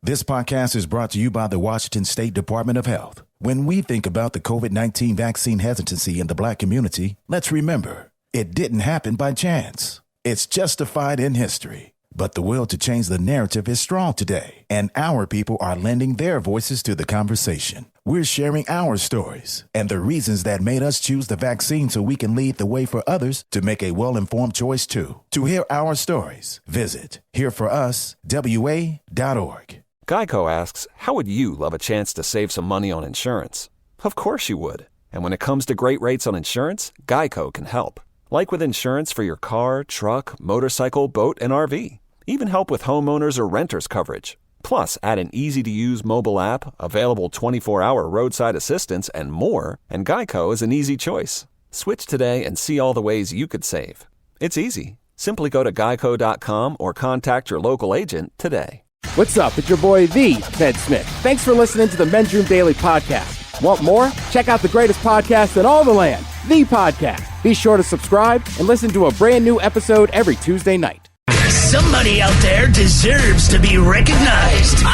This podcast is brought to you by the Washington State Department of Health. When we think about the COVID-19 vaccine hesitancy in the Black community, let's remember, it didn't happen by chance. It's justified in history. But the will to change the narrative is strong today, and our people are lending their voices to the conversation. We're sharing our stories and the reasons that made us choose the vaccine so we can lead the way for others to make a well-informed choice too. To hear our stories, visit hereforuswa.org. Geico asks, how would you love a chance to save some money on insurance? Of course you would. And when it comes to great rates on insurance, Geico can help. Like with insurance for your car, truck, motorcycle, boat, and RV. Even help with homeowners or renters coverage. Plus, add an easy-to-use mobile app, available 24-hour roadside assistance, and more, and Geico is an easy choice. Switch today and see all the ways you could save. It's easy. Simply go to geico.com or contact your local agent today. What's up? It's your boy, The Ted Smith. Thanks for listening to the Men's Room Daily Podcast. Want more? Check out the greatest podcast in all the land, The Podcast. Be sure to subscribe and listen to a brand new episode every Tuesday night. Somebody out there deserves to be recognized.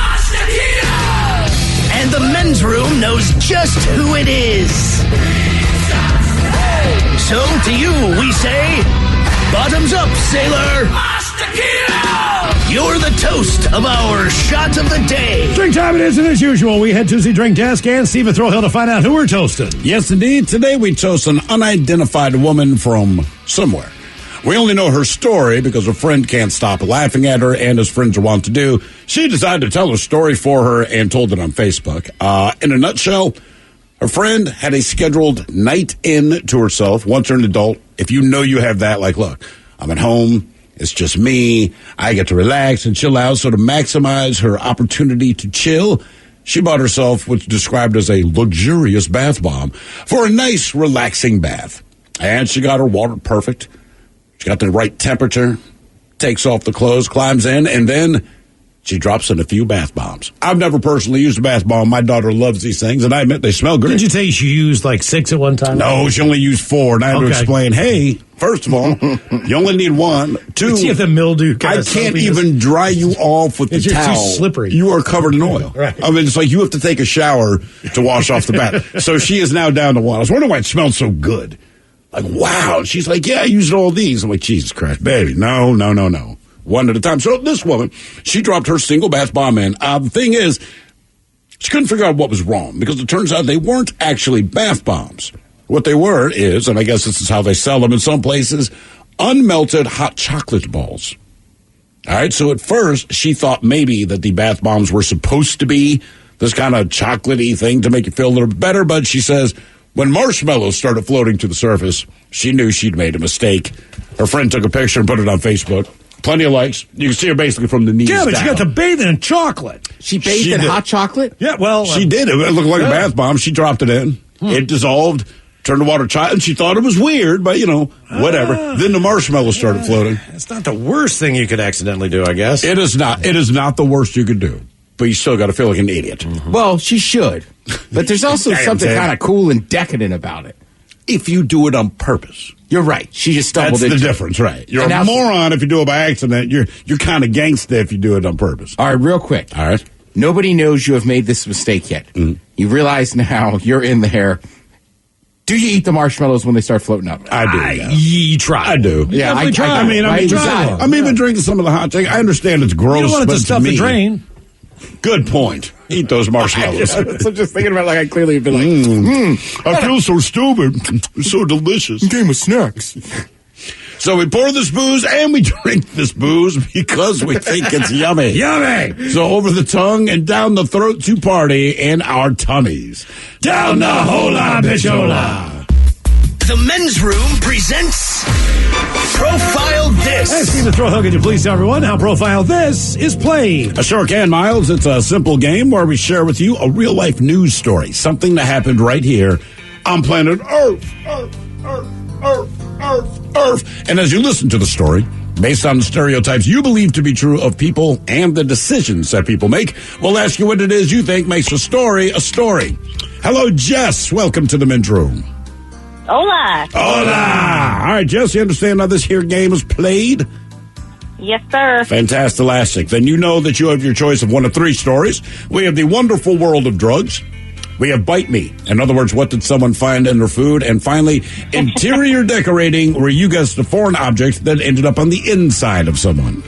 And the Men's Room knows just who it is. So to you, we say, bottoms up, sailor. You're the toast of our shot of the day. Drink time it is, and as usual, we head to the drink desk and Steve Throwhill to find out who we're toasting. Yes, indeed. Today we toast an unidentified woman from somewhere. We only know her story because a friend can't stop laughing at her, and as friends are wont to do, she decided to tell her story for her and told it on Facebook. In a nutshell, her friend had a scheduled night in to herself. Once you're an adult, if you know you have that, like, look, I'm at home. It's just me. I get to relax and chill out. So to maximize her opportunity to chill, she bought herself what's described as a luxurious bath bomb for a nice, relaxing bath. And she got her water perfect. She got the right temperature, takes off the clothes, climbs in, and then she drops in a few bath bombs. I've never personally used a bath bomb. My daughter loves these things, and I admit they smell great. Did you say she used like 6 at one time? No, she only used 4, and I had to explain, hey, first of all, you only need 1. 2, see if the mildew I can't even dry you off with the towel. You're too slippery. You are covered in oil. Right. I mean, it's like you have to take a shower to wash off the bath. So she is now down to 1. I was wondering why it smelled so good. Like, wow. And she's like, yeah, I used all these. I'm like, Jesus Christ, baby. No. 1 at a time. So this woman, she dropped her single bath bomb in. The thing is, she couldn't figure out what was wrong because it turns out they weren't actually bath bombs. What they were is, and I guess this is how they sell them in some places, unmelted hot chocolate balls. All right, so at first she thought maybe that the bath bombs were supposed to be this kind of chocolatey thing to make you feel a little better, but she says when marshmallows started floating to the surface, she knew she'd made a mistake. Her friend took a picture and put it on Facebook. Plenty of likes. You can see her basically from the knees down. Yeah, but she got to bathe in chocolate. She bathed in hot chocolate? Yeah, well... she did. It looked like a bath bomb. She dropped it in. It dissolved, turned to water chocolate, and she thought it was weird, but, whatever. Then the marshmallows started floating. It's not the worst thing you could accidentally do, I guess. It is not. It is not the worst you could do. But you still got to feel like an idiot. Mm-hmm. Well, she should. But there's also something kind of cool and decadent about it. If you do it on purpose. You're right. She just stumbled into it. That's the difference, right? You're a moron if you do it by accident. You're kind of gangsta if you do it on purpose. All right, real quick. All right. Nobody knows you have made this mistake yet. Mm-hmm. You realize now you're in there. Do you eat the marshmallows when they start floating up? I do. Yeah. You try. I do. Yeah, I try. I'm even drinking some of the hot thing. I understand it's gross. You don't want it to stuff the drain. Good point. Eat those marshmallows. So I'm just thinking about I clearly have been like, I feel so stupid. It's so delicious. Game of snacks. So we pour this booze and we drink this booze because we think it's yummy. Yummy. So over the tongue and down the throat to party in our tummies. Down the hola bichola. The Men's Room presents Profile This. Hey, Steve Throwhill, could you please tell everyone how Profile This is played? I sure can, Miles. It's a simple game where we share with you a real-life news story, something that happened right here on planet Earth. And as you listen to the story, based on the stereotypes you believe to be true of people and the decisions that people make, we'll ask you what it is you think makes a story a story. Hello, Jess. Welcome to the Men's Room. Hola. Hola. All right, Jess, you understand how this here game is played? Yes, sir. Fantastic. Then you know that you have your choice of one of three stories. We have the wonderful world of drugs. We have bite me. In other words, what did someone find in their food? And finally, interior decorating, where you guessed a foreign object that ended up on the inside of someone.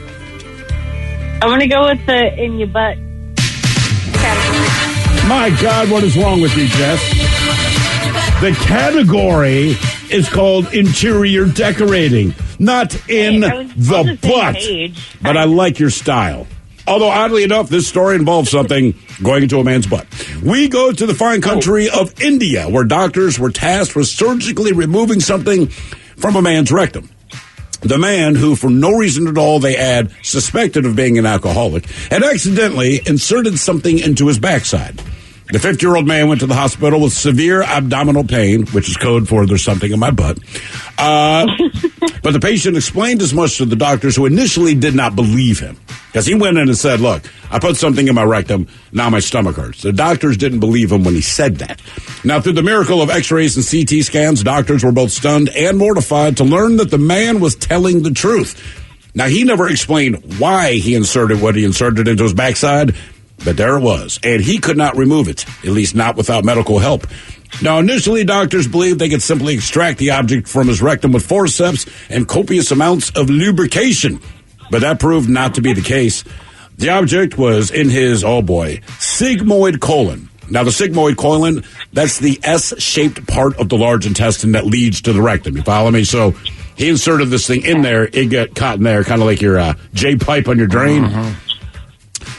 I'm going to go with the in your butt category. My God, what is wrong with you, Jess? The category is called interior decorating, not in the butt. But I like your style. Although, oddly enough, this story involves something going into a man's butt. We go to the fine country of India, where doctors were tasked with surgically removing something from a man's rectum. The man, who for no reason at all they add suspected of being an alcoholic, had accidentally inserted something into his backside. The 50-year-old man went to the hospital with severe abdominal pain, which is code for there's something in my butt. But the patient explained as much to the doctors, who initially did not believe him. Because he went in and said, look, I put something in my rectum, now my stomach hurts. The doctors didn't believe him when he said that. Now, through the miracle of x-rays and CT scans, doctors were both stunned and mortified to learn that the man was telling the truth. Now, he never explained why he inserted what he inserted into his backside, but there it was, and he could not remove it, at least not without medical help. Now, initially, doctors believed they could simply extract the object from his rectum with forceps and copious amounts of lubrication, but that proved not to be the case. The object was in his, sigmoid colon. Now, the sigmoid colon, that's the S-shaped part of the large intestine that leads to the rectum. You follow me? So he inserted this thing in there. It got caught in there, kind of like your J-pipe on your drain. Mm-hmm.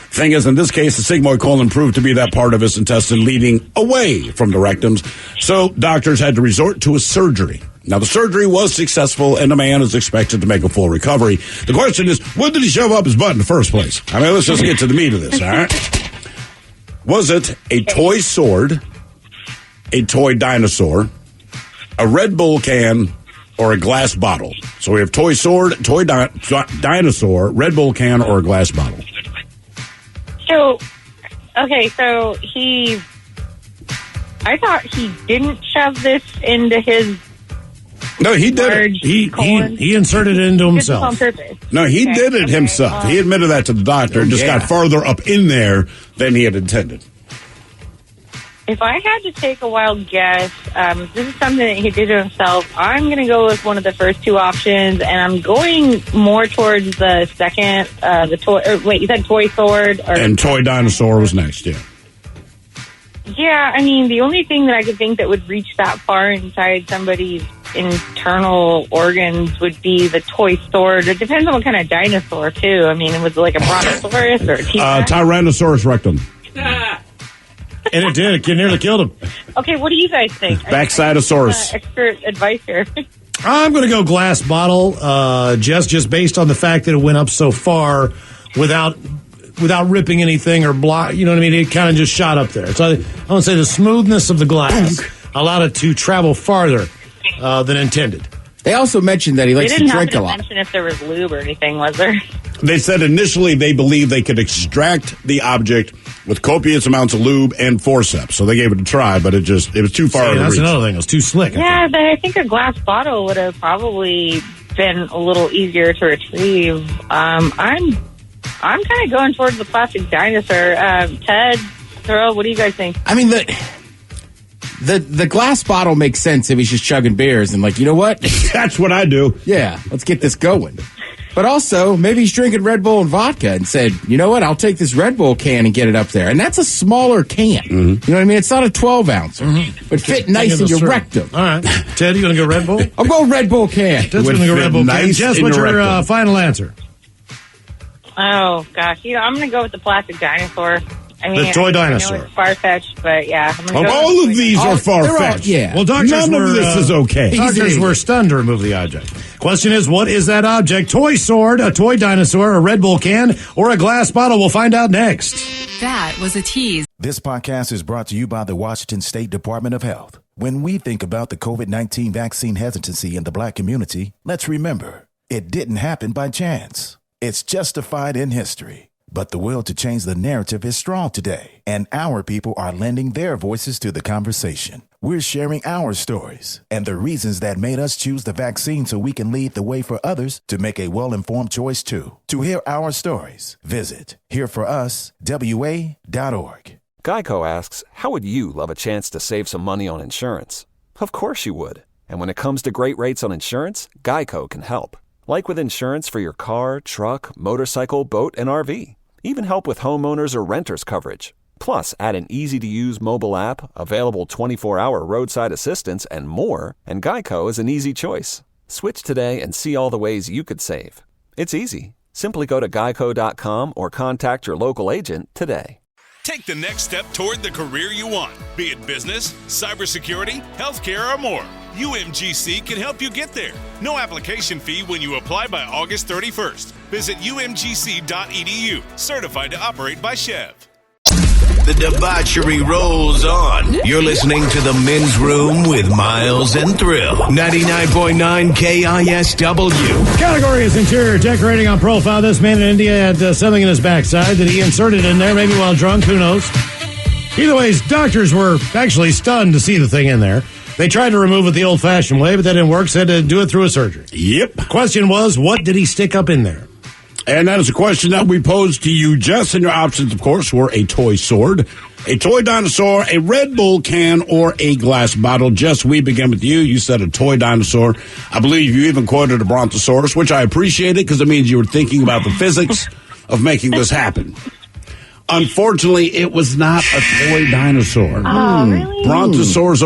Thing is, in this case, the sigmoid colon proved to be that part of his intestine leading away from the rectums, so doctors had to resort to a surgery. Now, the surgery was successful, and the man is expected to make a full recovery. The question is, what did he shove up his butt in the first place? I mean, let's just get to the meat of this, all right? Was it a toy sword, a toy dinosaur, a Red Bull can, or a glass bottle? So we have toy sword, toy dinosaur, Red Bull can, or a glass bottle. So I thought he didn't shove this into his. No, he did it. He inserted it into himself. On purpose. No, he did it himself. He admitted that to the doctor and just got farther up in there than he had intended. If I had to take a wild guess, this is something that he did to himself. I'm going to go with one of the first two options, and I'm going more towards the second, the toy. You said toy sword, and toy dinosaur was next. Yeah. Yeah, I mean, the only thing that I could think that would reach that far inside somebody's internal organs would be the toy sword. It depends on what kind of dinosaur, too. I mean, was it like a brontosaurus or a T-Rex? Tyrannosaurus rectum. And it did. It nearly killed him. Okay, what do you guys think? Backsideosaurus. Expert advice here. I'm going to go glass bottle, just based on the fact that it went up so far without ripping anything or block. You know what I mean? It kind of just shot up there. So I want to say the smoothness of the glass allowed it to travel farther than intended. They also mentioned that he likes to drink a lot. They didn't mention if there was lube or anything, was there? They said initially they believed they could extract the object with copious amounts of lube and forceps. So they gave it a try, but it was too far to reach. That's another thing. It was too slick. Yeah, but I think a glass bottle would have probably been a little easier to retrieve. I'm kind of going towards the plastic dinosaur. Ted, Thurl, what do you guys think? I mean, the glass bottle makes sense if he's just chugging beers and like, you know what? That's what I do. Yeah, let's get this going. But also, maybe he's drinking Red Bull and vodka and said, you know what? I'll take this Red Bull can and get it up there. And that's a smaller can. Mm-hmm. You know what I mean? It's not a 12-ouncer, but fit nice in your rectum. All right. Ted, you going to go Red Bull? I'll go Red Bull can. Ted's going to go Red Bull can. Jess, what's your final answer? Oh, gosh. I'm going to go with the plastic dinosaur. I mean, the toy dinosaur. I know it's far-fetched, but yeah. All of these are far-fetched. Yeah. Well, none of this is okay. Doctors were stunned to remove the object. Question is, what is that object? Toy sword, a toy dinosaur, a Red Bull can, or a glass bottle? We'll find out next. That was a tease. This podcast is brought to you by the Washington State Department of Health. When we think about the COVID-19 vaccine hesitancy in the Black community, let's remember, it didn't happen by chance. It's justified in history. But the will to change the narrative is strong today, and our people are lending their voices to the conversation. We're sharing our stories and the reasons that made us choose the vaccine so we can lead the way for others to make a well-informed choice too. To hear our stories, visit hereforuswa.org. Geico asks, how would you love a chance to save some money on insurance? Of course you would. And when it comes to great rates on insurance, Geico can help. Like with insurance for your car, truck, motorcycle, boat, and RV. Even help with homeowners or renters coverage. Plus, add an easy-to-use mobile app, available 24-hour roadside assistance, and more, and Geico is an easy choice. Switch today and see all the ways you could save. It's easy. Simply go to geico.com or contact your local agent today. Take the next step toward the career you want, be it business, cybersecurity, healthcare, or more. UMGC can help you get there. No application fee when you apply by August 31st. Visit umgc.edu, certified to operate by Chev. The debauchery rolls on. You're listening to The Men's Room with Miles and Thrill. 99.9 KISW. Category is interior decorating on profile. This man in India had something in his backside that he inserted in there, maybe while drunk, who knows. Either way, his doctors were actually stunned to see the thing in there. They tried to remove it the old-fashioned way, but that didn't work, said to do it through a surgery. Yep. The question was, what did he stick up in there? And that is a question that we posed to you, Jess, and your options, of course, were a toy sword, a toy dinosaur, a Red Bull can, or a glass bottle. Jess, we begin with you. You said a toy dinosaur. I believe you even quoted a brontosaurus, which I appreciated because it means you were thinking about the physics of making this happen. Unfortunately, it was not a toy dinosaur. Oh, really? Brontosaurus.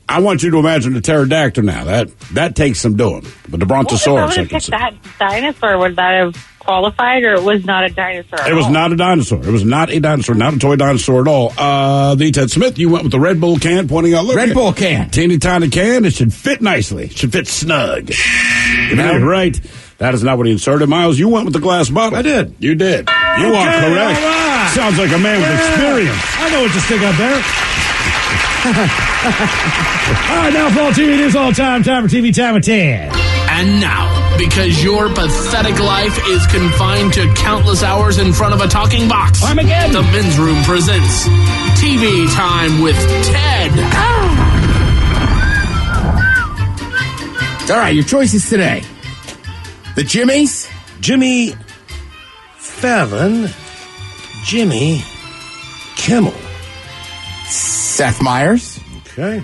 I want you to imagine a pterodactyl now. That takes some doing. But the brontosaurus, I would have picked that dinosaur. Would that have qualified, or it was not a dinosaur? It was not a dinosaur. It was not a dinosaur, not a toy dinosaur at all. The Ted Smith, you went with the Red Bull can, pointing out, look. Red Bull can. Teeny tiny can. It should fit nicely. It should fit snug. You're right. That is not what he inserted. Miles, you went with the glass bottle. I did. You did. You are correct. Right. Sounds like a man with experience. I know what to stick up there. All right, now for all TV news all time for TV Time at 10. And now, because your pathetic life is confined to countless hours in front of a talking box, Armageddon. The Men's Room presents TV Time with Ted. All right, your choices today. The Jimmies. Jimmy Fallon, Jimmy Kimmel. Seth Meyers. Okay.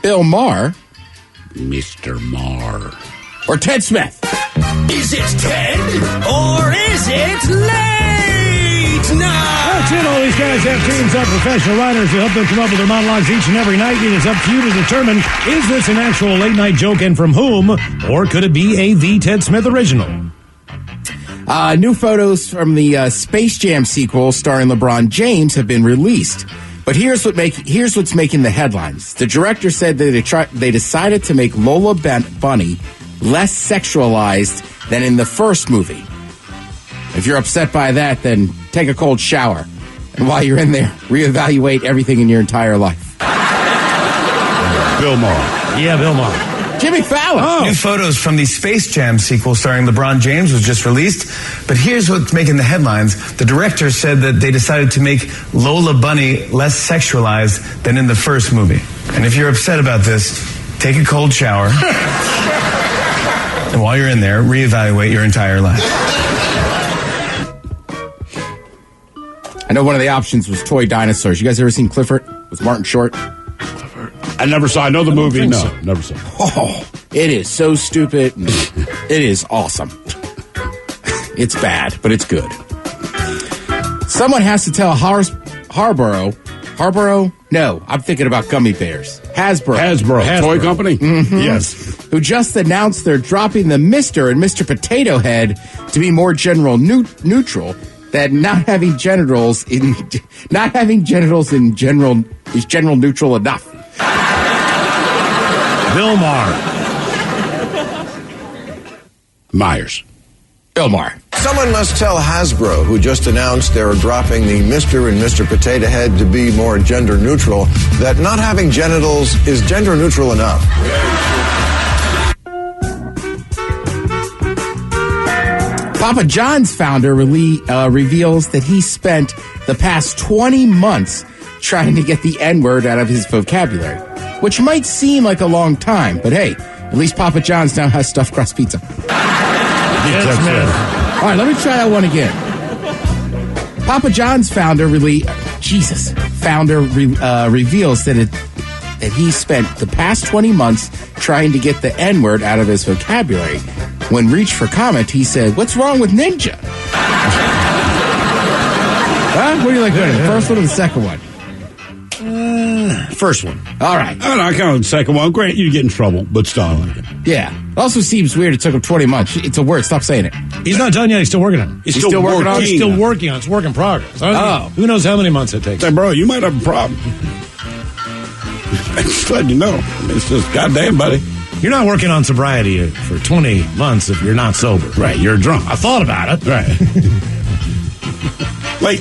Bill Maher. Mr. Marr. Or Ted Smith. Is it Ted or is it late night? That's it. All these guys have teams of professional writers who help them come up with their monologues each and every night. It is up to you to determine, is this an actual late-night joke and from whom, or could it be a The Ted Smith original? New photos from the Space Jam sequel starring LeBron James have been released. But here's what's making the headlines. The director said that they decided to make Lola Bunny less sexualized than in the first movie. If you're upset by that, then take a cold shower. And while you're in there, reevaluate everything in your entire life. Bill Maher. Yeah, Bill Maher. Jimmy Fallon. New photos from the Space Jam sequel starring LeBron James was just released. But here's what's making the headlines. The director said that they decided to make Lola Bunny less sexualized than in the first movie. And if you're upset about this, take a cold shower. And while you're in there, reevaluate your entire life. I know one of the options was toy dinosaurs. You guys ever seen Clifford with Martin Short? I never saw. I know the movie. No, so. Never saw. Oh, it is so stupid. It is awesome. It's bad, but it's good. Someone has to tell Harborough. No, I'm thinking about gummy bears. Hasbro. Toy company? Mm-hmm. Yes. Who just announced they're dropping the Mr. and Mr. Potato Head to be more general neutral. That not having genitals in general is general neutral enough. Bill Maher. Myers. Bill Maher. Someone must tell Hasbro, who just announced they're dropping the Mr. and Mr. Potato Head to be more gender neutral, that not having genitals is gender neutral enough. Papa John's founder reveals that he spent the past 20 months trying to get the N-word out of his vocabulary, which might seem like a long time, but hey, at least Papa John's now has stuffed crust pizza. Yes, man. All right, let me try that one again. Papa John's founder reveals that he spent the past 20 months trying to get the N-word out of his vocabulary. When reached for comment, he said, "What's wrong with ninja?" Huh? What do you like better, the first one or the second one? First one. All right. I don't know, I kind of the second one. Great, you get in trouble, but still, I like it. Yeah. It also seems weird it took him 20 months. It's a word. Stop saying it. He's not done yet. He's still working on it. He's still working on it? He's still working on it. It's work in progress. Oh. Who knows how many months it takes? Say, bro, you might have a problem. I'm just letting you know. It's just, goddamn, buddy. You're not working on sobriety for 20 months if you're not sober. Right, you're drunk. I thought about it. Right. Like,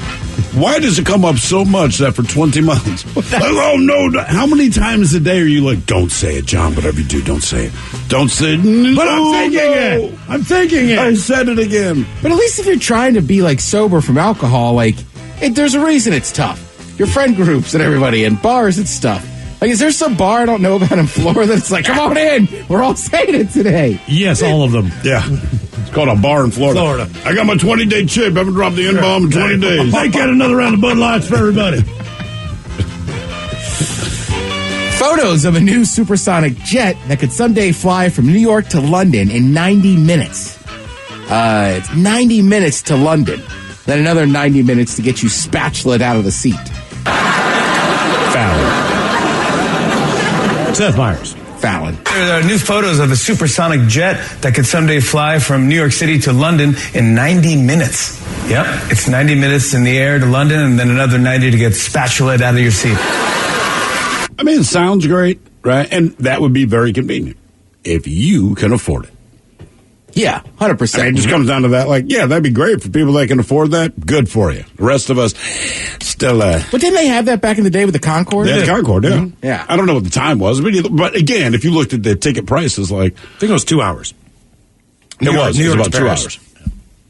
why does it come up so much that for 20 months? Like, oh, no. How many times a day are you like, don't say it, John, whatever you do, don't say it. Don't say it. No, But I'm thinking it. I'm thinking it. I said it again. But at least if you're trying to be like sober from alcohol, like there's a reason it's tough. Your friend groups and everybody and bars and stuff. Like, is there some bar I don't know about in Florida that's like, come on in, we're all saying it today? Yes, all of them. Yeah. It's called a bar in Florida. I got my 20-day chip. I haven't dropped the N-bomb in 20 days. Might get another round of Bud Lights for everybody. Photos of a new supersonic jet that could someday fly from New York to London in 90 minutes. It's 90 minutes to London. Then another 90 minutes to get you spatula'd out of the seat. Fallon. Seth Meyers. Fallon. There are new photos of a supersonic jet that could someday fly from New York City to London in 90 minutes. Yep, it's 90 minutes in the air to London and then another 90 to get spatula'd out of your seat. I mean, it sounds great, right? And that would be very convenient if you can afford it. Yeah, 100%. I mean, it just comes down to that. Like, yeah, that'd be great for people that can afford that. Good for you. The rest of us still. But didn't they have that back in the day with the Concorde? Yeah, the Concorde, yeah. Mm-hmm. Yeah. I don't know what the time was, but again, if you looked at the ticket prices, like. I think it was 2 hours. It was about 2 Paris. hours.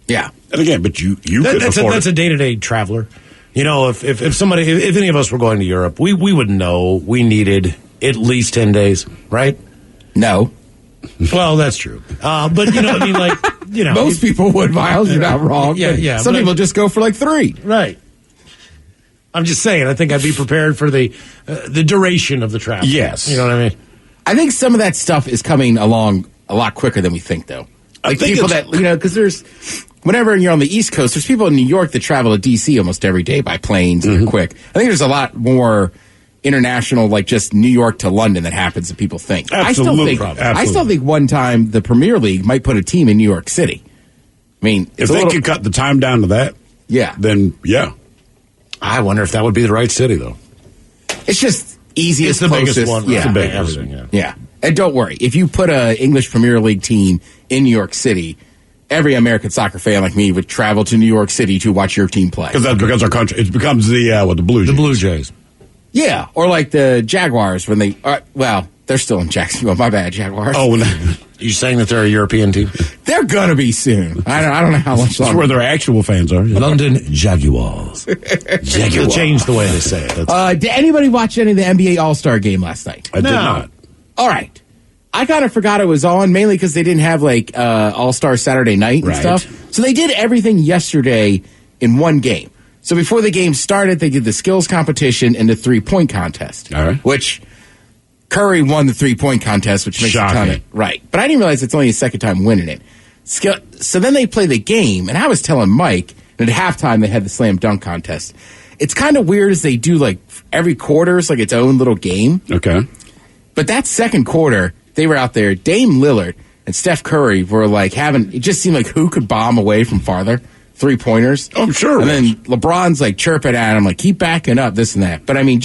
Yeah. And again, but you could that's afford that's it. a day-to-day traveler. You know, if any of us were going to Europe, we would know we needed at least 10 days, right? No. Well, that's true. But, you know, I mean, like, you know. Most people would, Miles. You're not wrong. Yeah. Some people just go for like 3. Right. I'm just saying, I think I'd be prepared for the duration of the travel. Yes. You know what I mean? I think some of that stuff is coming along a lot quicker than we think, though. Like people that, you know, because whenever you're on the East Coast, there's people in New York that travel to D.C. almost every day by planes and quick. I think there's a lot more international, like just New York to London that happens than people think. Absolutely. I still think one time the Premier League might put a team in New York City. I mean, if they could cut the time down to that, then yeah. I wonder if that would be the right city, though. It's just easiest, it's the closest. biggest one. Yeah, it's the biggest. Yeah. And don't worry, if you put a English Premier League team in New York City, every American soccer fan like me would travel to New York City to watch your team play. Because our country, it becomes the Blue Jays. The Blue Jays. Yeah, or like the Jaguars when they, they're still in Jacksonville. My bad, Jaguars. Oh, you saying that they're a European team? They're gonna be soon. I don't know how much longer. That's where their actual fans are. London Jaguars. They'll change the way they say it. Did anybody watch any of the NBA All-Star game last night? I did not. All right. I kind of forgot it was on, mainly because they didn't have like All-Star Saturday night and stuff. So they did everything yesterday in one game. So before the game started, they did the skills competition and the 3-point contest. All right. Which Curry won the 3-point contest, which makes a ton of right. But I didn't realize it's only his second time winning it. So then they play the game, and I was telling Mike, and at halftime they had the slam dunk contest. It's kind of weird as they do like every quarter is like its own little game. Okay. But that second quarter, they were out there. Dame Lillard and Steph Curry were like it just seemed like who could bomb away from farther. 3-pointers. Oh, sure. And then LeBron's like chirping at him, like, keep backing up, this and that. But I mean,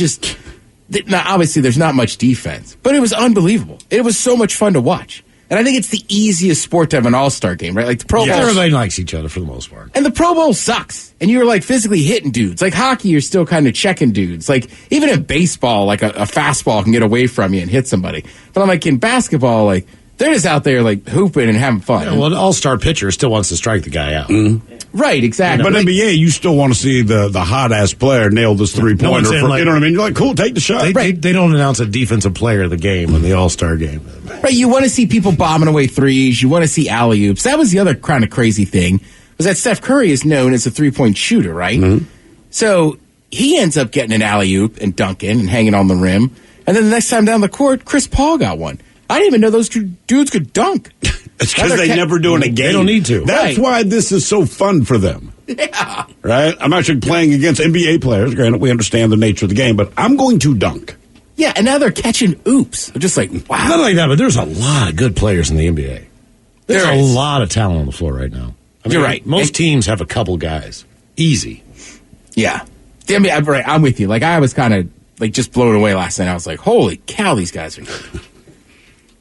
obviously there's not much defense. But it was unbelievable. It was so much fun to watch. And I think it's the easiest sport to have an all-star game, right? Like the Pro Bowl. Everybody likes each other for the most part. And the Pro Bowl sucks. And you're like physically hitting dudes. Like hockey, you're still kind of checking dudes. Like even in baseball, like a fastball can get away from you and hit somebody. But I'm like in basketball, like They're just out there like hooping and having fun. Yeah, well, an all-star pitcher still wants to strike the guy out. Right, exactly. But NBA, you still want to see the hot-ass player nail this three-pointer. You know what I mean? You're like, cool, take the shot. They don't announce a defensive player of the game in the all-star game. Right, you want to see people bombing away threes. You want to see alley-oops. That was the other kind of crazy thing, was that Steph Curry is known as a three-point shooter, right? So he ends up getting an alley-oop and dunking and hanging on the rim. And then the next time down the court, Chris Paul got one. I didn't even know those two dudes could dunk. It's because they never do in a game. They don't need to. That's why this is so fun for them. Yeah. Right? I'm actually playing against NBA players. Granted, we understand the nature of the game, but I'm going to dunk. Yeah, and now they're catching oops. I'm just like, wow. Not like that, but there's a lot of good players in the NBA. There's a lot of talent on the floor right now. I mean, You're right. Most teams have a couple guys. Easy. Yeah. I mean, I'm with you. Like, I was kind of like just blown away last night. I was like, holy cow, these guys are good.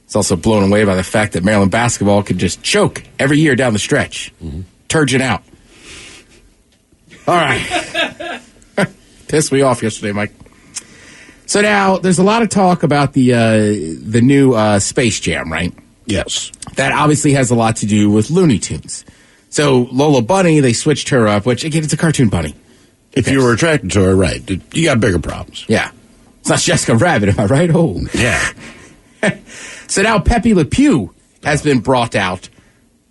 It's also blown away by the fact that Maryland basketball could just choke every year down the stretch. Turgid out. All right. Pissed me off yesterday, Mike. So now there's a lot of talk about the new Space Jam, right? Yes. That obviously has a lot to do with Looney Tunes. So Lola Bunny, they switched her up, which, again, it's a cartoon bunny. If you were attracted to her, right, you got bigger problems. Yeah. It's not Jessica Rabbit, am I right? Oh. Yeah. So now Pepe Le Pew has been brought out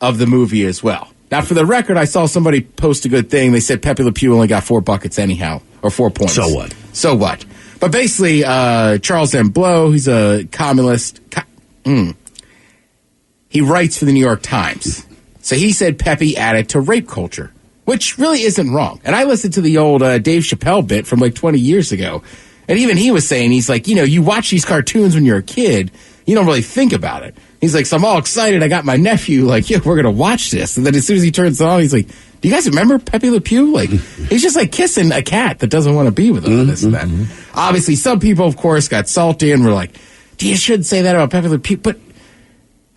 of the movie as well. Now, for the record, I saw somebody post a good thing. They said Pepe Le Pew only got 4 buckets anyhow, or 4 points. So what? So what? But basically, Charles M. Blow, he's a communist. He writes for the New York Times. So he said Pepe added to rape culture, which really isn't wrong. And I listened to the old Dave Chappelle bit from like 20 years ago. And even he was saying, he's like, you watch these cartoons when you're a kid, you don't really think about it. He's like, so I'm all excited. I got my nephew, like, yeah, we're going to watch this. And then as soon as he turns it on, he's like, do you guys remember Pepe Le Pew? Like, he's just like kissing a cat that doesn't want to be with him and this and that. Obviously, some people, of course, got salty and were like, you shouldn't say that about Pepe Le Pew. But,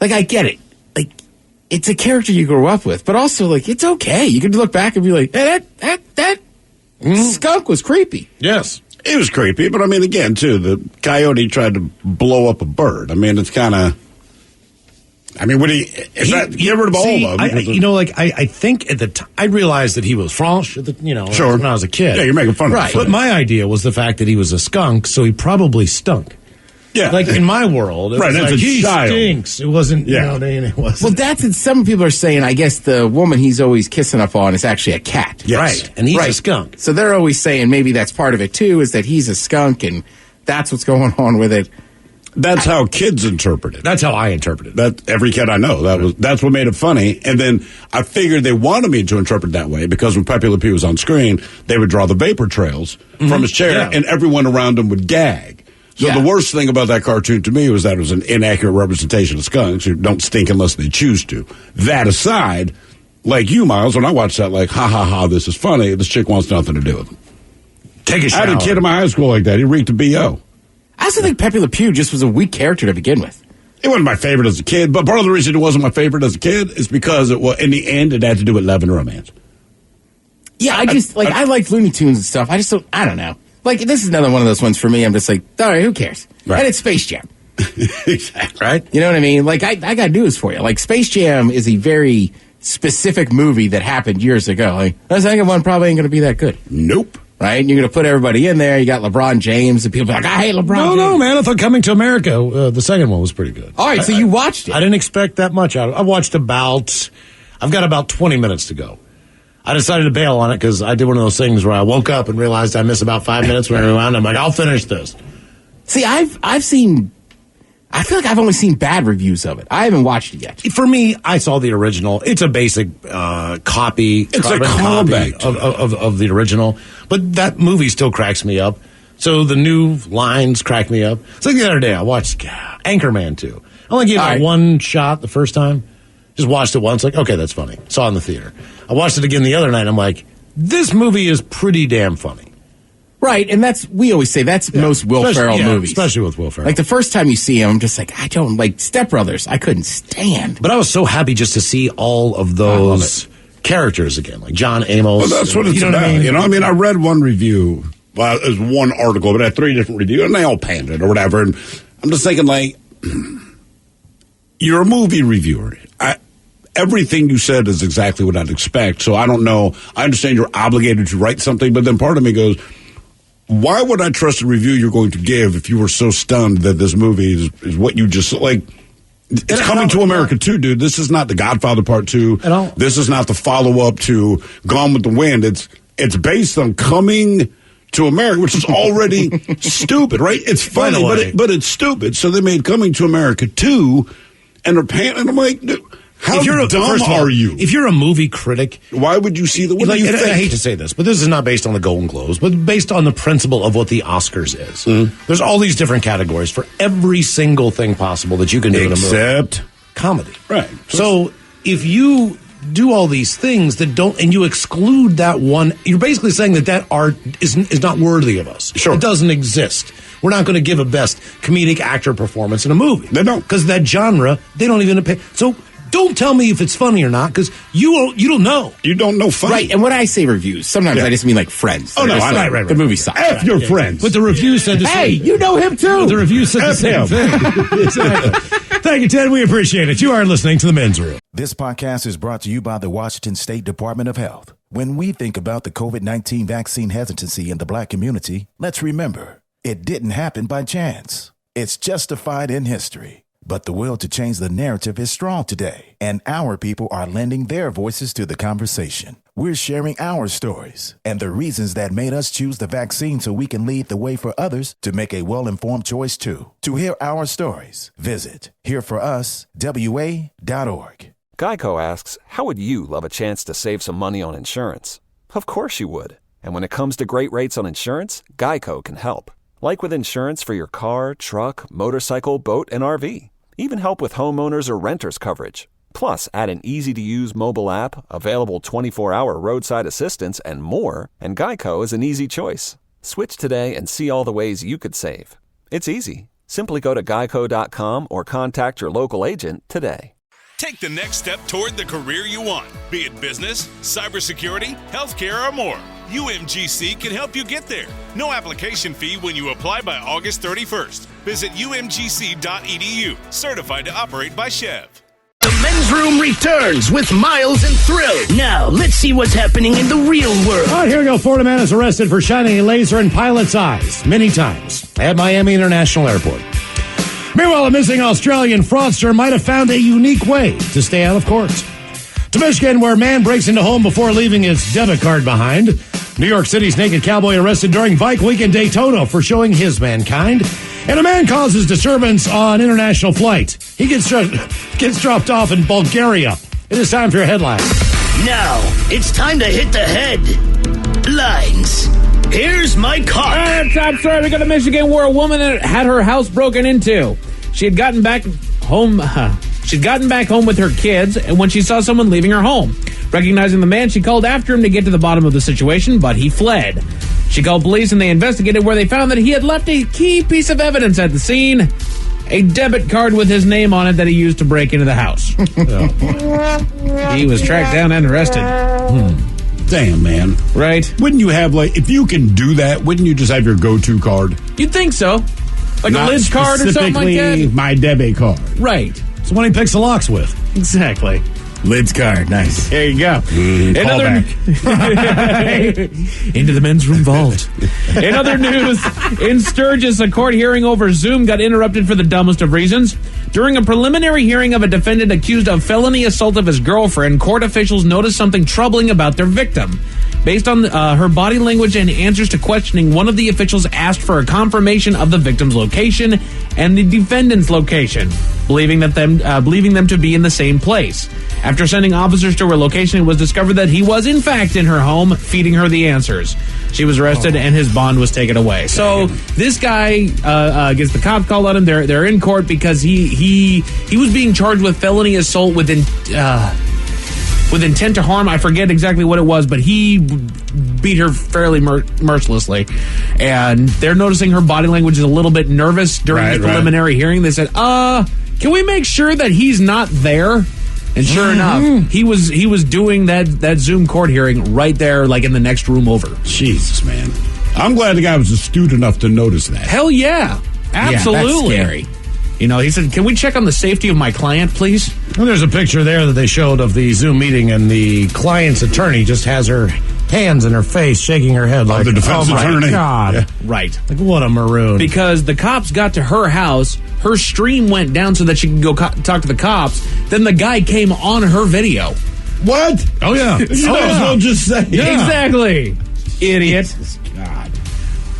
like, I get it. Like, it's a character you grew up with. But also, like, it's okay. You can look back and be like, hey, that skunk was creepy. Yes. It was creepy, but I mean, again, too, the coyote tried to blow up a bird. I mean, it's kind of. I mean, what do you get rid of all of them? I think at the time, I realized that he was French, sure. when I was a kid. Yeah, you're making fun of him. But my idea was the fact that he was a skunk, so he probably stunk. Yeah. Like in my world, it was that's like, a he child. stinks. It wasn't, it wasn't. Well, that's it. Some people are saying, I guess the woman he's always kissing up on is actually a cat. Yes. Right. And he's a skunk. So they're always saying maybe that's part of it, too, is that he's a skunk and that's what's going on with it. That's how kids interpret it. That's how I interpret it. That every kid I know. That's what made it funny. And then I figured they wanted me to interpret that way because when Pepe Le Pew was on screen, they would draw the vapor trails from his chair, and everyone around him would gag. So the worst thing about that cartoon to me was that it was an inaccurate representation of skunks who don't stink unless they choose to. That aside, like you, Miles, when I watched that, like, ha, ha, ha, this is funny, this chick wants nothing to do with him. Take a shower. I had a kid in my high school like that. He reeked of B.O. I also think Pepe Le Pew just was a weak character to begin with. It wasn't my favorite as a kid, but part of the reason it wasn't my favorite as a kid is because it was, in the end, it had to do with love and romance. Yeah, I liked Looney Tunes and stuff. I don't know. Like, this is another one of those ones for me. I'm just like, all right, who cares? Right. And it's Space Jam. Exactly. Right? You know what I mean? Like, I got news for you. Like, Space Jam is a very specific movie that happened years ago. Like, the second one probably ain't going to be that good. Nope. Right? And you're going to put everybody in there. You got LeBron James, and people be like, I hate LeBron James. No, man. I thought Coming to America, the second one was pretty good. All right, so you watched it. I didn't expect that much out of it. I watched I've got about 20 minutes to go. I decided to bail on it because I did one of those things where I woke up and realized I missed about 5 minutes when I rewound. I'm like, I'll finish this. See, I feel like I've only seen bad reviews of it. I haven't watched it yet. For me, I saw the original. It's a basic copy. It's a callback of the original. But that movie still cracks me up. So the new lines crack me up. It's like the other day I watched Anchorman 2. I only gave it one shot the first time. Just watched it once, like, okay, that's funny. Saw it in the theater. I watched it again the other night, I'm like, this movie is pretty damn funny. Right, and we always say that's most Will Ferrell movies. Especially with Will Ferrell. Like, the first time you see him, I'm just like, I don't, like, Step Brothers, I couldn't stand. But I was so happy just to see all of those characters again, like John Amos. Well, that's what it's about. I mean, I read one review, well, it was one article, but I had 3 different reviews, and they all panned it or whatever, and I'm just thinking, like, you're a movie reviewer. Everything you said is exactly what I'd expect. So I don't know. I understand you're obligated to write something, but then part of me goes, why would I trust a review you're going to give if you were so stunned that this movie is what you just like? It's Coming to America 2, dude. This is not The Godfather Part 2. At all. This is not the follow-up to Gone with the Wind. It's based on Coming to America, which is already stupid, right? It's funny, but it's stupid. So they made Coming to America 2, and they're paying, and I'm like, dude, how dumb are you? If you're a movie critic, why would you see the? Like, I hate to say this, but this is not based on the Golden Globes, but based on the principle of what the Oscars is. Mm-hmm. There's all these different categories for every single thing possible that you can do in a movie, except comedy. Right. So if you do all these things that don't, and you exclude that one, you're basically saying that art is not worthy of us. Sure, it doesn't exist. We're not going to give a best comedic actor performance in a movie. They don't, because that genre they don't even pay. So. Don't tell me if it's funny or not, because you don't know. You don't know funny. Right, and when I say reviews, sometimes I just mean like friends. Oh, no, right. The movie sucks. F your friends. But the review said the same. Hey, you know him too. The review said the same thing. Exactly. Thank you, Ted. We appreciate it. You are listening to The Men's Room. This podcast is brought to you by the Washington State Department of Health. When we think about the COVID-19 vaccine hesitancy in the Black community, let's remember, it didn't happen by chance. It's justified in history. But the will to change the narrative is strong today, and our people are lending their voices to the conversation. We're sharing our stories and the reasons that made us choose the vaccine so we can lead the way for others to make a well-informed choice too. To hear our stories, visit hereforuswa.org. Geico asks, how would you love a chance to save some money on insurance? Of course you would. And when it comes to great rates on insurance, Geico can help. Like with insurance for your car, truck, motorcycle, boat, and RV. Even help with homeowners or renters coverage. Plus, add an easy-to-use mobile app, available 24-hour roadside assistance, and more, and Geico is an easy choice. Switch today and see all the ways you could save. It's easy. Simply go to geico.com or contact your local agent today. Take the next step toward the career you want, be it business, cybersecurity, healthcare, or more. UMGC can help you get there. No application fee when you apply by August 31st. Visit umgc.edu, certified to operate by Chev. The Men's Room returns with Miles and Thrill. Now, let's see what's happening in the real world. All right, here we go. Florida man is arrested for shining a laser in pilot's eyes many times at Miami International Airport. Meanwhile, a missing Australian fraudster might have found a unique way to stay out of court. To Michigan, where a man breaks into home before leaving his debit card behind. New York City's naked cowboy arrested during Bike Week in Daytona for showing his mankind. And a man causes disturbance on international flight. He gets dropped off in Bulgaria. It is time for your headlines. Now, it's time to hit the headlines. Here's my car. Top story. We go to Michigan, where a woman had her house broken into. She had gotten back home. She'd gotten back home with her kids, and when she saw someone leaving her home. Recognizing the man, she called after him to get to the bottom of the situation, but he fled. She called police, and they investigated, where they found that he had left a key piece of evidence at the scene, a debit card with his name on it that he used to break into the house. He was tracked down and arrested. Damn, man. Right? Wouldn't you have, like, if you can do that, wouldn't you just have your go-to card? You'd think so. Like a Liz card or something like that? My debit card. Right. It's the one he picks the locks with. Exactly. Lid's card. Nice. There you go. Another into the men's room vault. In other news, in Sturgis, a court hearing over Zoom got interrupted for the dumbest of reasons. During a preliminary hearing of a defendant accused of felony assault of his girlfriend, court officials noticed something troubling about their victim. Based on her body language and answers to questioning, one of the officials asked for a confirmation of the victim's location and the defendant's location, believing them to be in the same place. After sending officers to her location, it was discovered that he was, in fact, in her home, feeding her the answers. She was arrested, and his bond was taken away. So this guy gets the cops called on him. They're in court because he was being charged with felony assault with intent to harm. I forget exactly what it was, but he beat her fairly mercilessly. And they're noticing her body language is a little bit nervous during the preliminary hearing. They said, can we make sure that he's not there? And sure enough, he was doing that Zoom court hearing right there, like in the next room over. Jesus, man. I'm glad the guy was astute enough to notice that. Hell yeah. Absolutely. Yeah, that's scary. He said, can we check on the safety of my client, please? Well, there's a picture there that they showed of the Zoom meeting, and the client's attorney just has her hands in her face, shaking her head like, the defense attorney. My God. Yeah. Right. Like, what a maroon. Because the cops got to her house, her stream went down so that she could go talk to the cops. Then the guy came on her video. What? Oh, yeah. Don't just say. Yeah. Exactly. Idiot. God.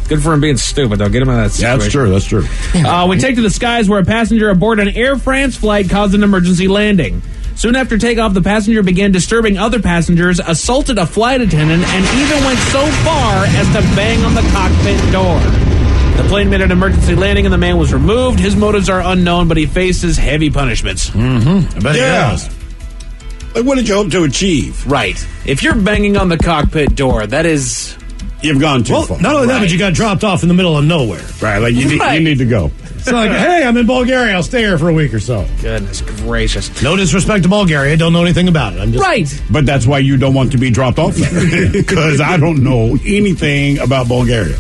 Good for him being stupid, though. Get him out of that situation. Yeah, that's true. We take to the skies where a passenger aboard an Air France flight caused an emergency landing. Soon after takeoff, the passenger began disturbing other passengers, assaulted a flight attendant, and even went so far as to bang on the cockpit door. The plane made an emergency landing and the man was removed. His motives are unknown, but he faces heavy punishments. Mm-hmm. I bet he does. Like, what did you hope to achieve? Right. If you're banging on the cockpit door, that is... You've gone too far. Not only that, but you got dropped off in the middle of nowhere. Right, like you need to go. It's like, hey, I'm in Bulgaria. I'll stay here for a week or so. Goodness gracious. No disrespect to Bulgaria. Don't know anything about it. I'm just Right. But that's why you don't want to be dropped off there. Because I don't know anything about Bulgaria.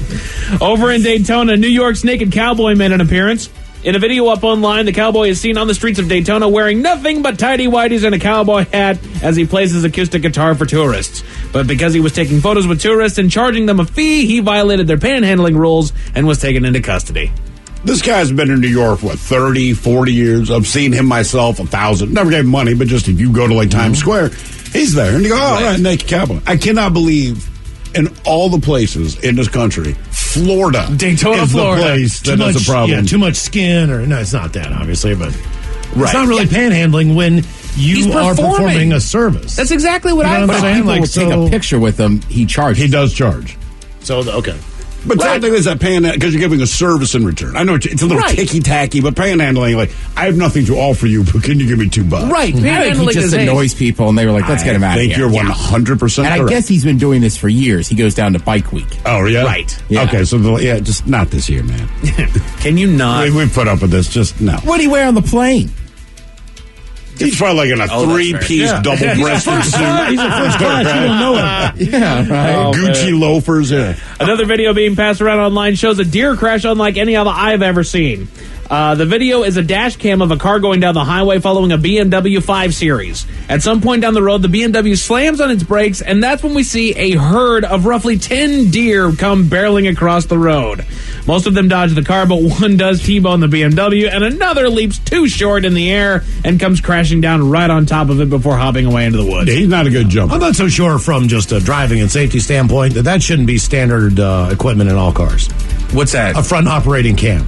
Over in Daytona, New York's naked cowboy made an appearance. In a video up online, the cowboy is seen on the streets of Daytona wearing nothing but tighty-whities and a cowboy hat as he plays his acoustic guitar for tourists. But because he was taking photos with tourists and charging them a fee, he violated their panhandling rules and was taken into custody. This guy's been in New York, 30, 40 years. I've seen him myself 1,000. Never gave him money, but just if you go to like Times Square, he's there. And you go, all right, naked cowboy. I cannot believe in all the places in this country, Florida Daytona, is Florida. the place that has a problem. Yeah, too much skin, or no, it's not that, obviously, but Right. it's not really panhandling when you are performing a service. That's exactly what But if people Like, would take a picture with him, he charges. He does charge. So, okay. But technically, it's that because you're giving a service in return. I know it's a little ticky-tacky, but panhandling, like, I have nothing to offer you, but can you give me $2? Right. I think Panhandling he just is annoys people, and they were like, let's get him out of here. I think you're 100% And I correct. guess he's been doing this for years. He goes down to Bike Week. Oh, yeah? Right. Yeah. Okay, so, just not this year, man. Can you not? We've put up with this, just no. What do you wear on the plane? He's probably like in a three-piece double-breasted suit. He's a first class. You don't know it. Yeah, right. Gucci loafers. Yeah. Another video being passed around online shows a deer crash unlike any other I've ever seen. The video is a dash cam of a car going down the highway following a BMW 5 Series. At some point down the road, the BMW slams on its brakes, and that's when we see a herd of roughly 10 deer come barreling across the road. Most of them dodge the car, but one does T-bone the BMW, and another leaps too short in the air and comes crashing down right on top of it before hopping away into the woods. Yeah, he's not a good jumper. I'm not so sure from just a driving and safety standpoint that shouldn't be standard equipment in all cars. What's that? A front operating cam.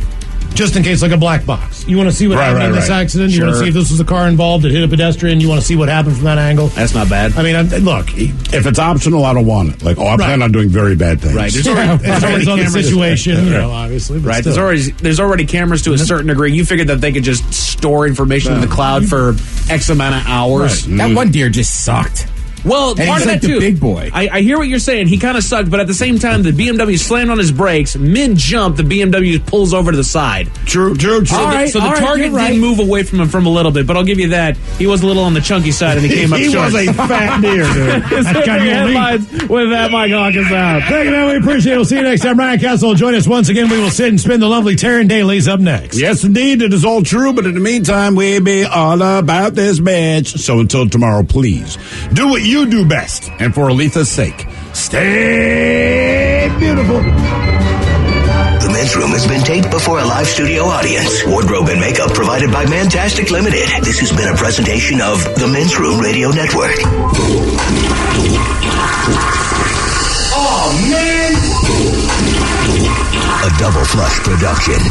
Just in case, like a black box. You want to see what happened in this accident? You want to see if this was a car involved that hit a pedestrian? You want to see what happened from that angle? That's not bad. I mean, look. If it's optional, I don't want it. Like, I plan on doing very bad things. Right. There's always on the situation, obviously. But right. still. There's already cameras to a certain degree. You figured that they could just store information in the cloud for X amount of hours. Right. That one deer just sucked. Well, And part he's of like that the too. big boy. I hear what you're saying. He kind of sucked, but at the same time, the BMW slammed on his brakes. Mid-jump, the BMW pulls over to the side. True. So the target did move away from him from a little bit, but I'll give you that. He was a little on the chunky side, and he came up He short. was a fat deer, dude. That's got you headlines with that, Mike Hawkins out. Thank you, man. We appreciate it. We'll see you next time. Ryan Castle will join us once again. We will sit and spin the lovely Taryn Daly's up next. Yes, indeed. It is all true, but in the meantime, we be all about this bitch. So until tomorrow, please do what you do best. And for Aletha's sake, stay beautiful. The Men's Room has been taped before a live studio audience. Wardrobe and makeup provided by Mantastic Limited. This has been a presentation of the Men's Room Radio Network. Oh, man! A Double Flush production.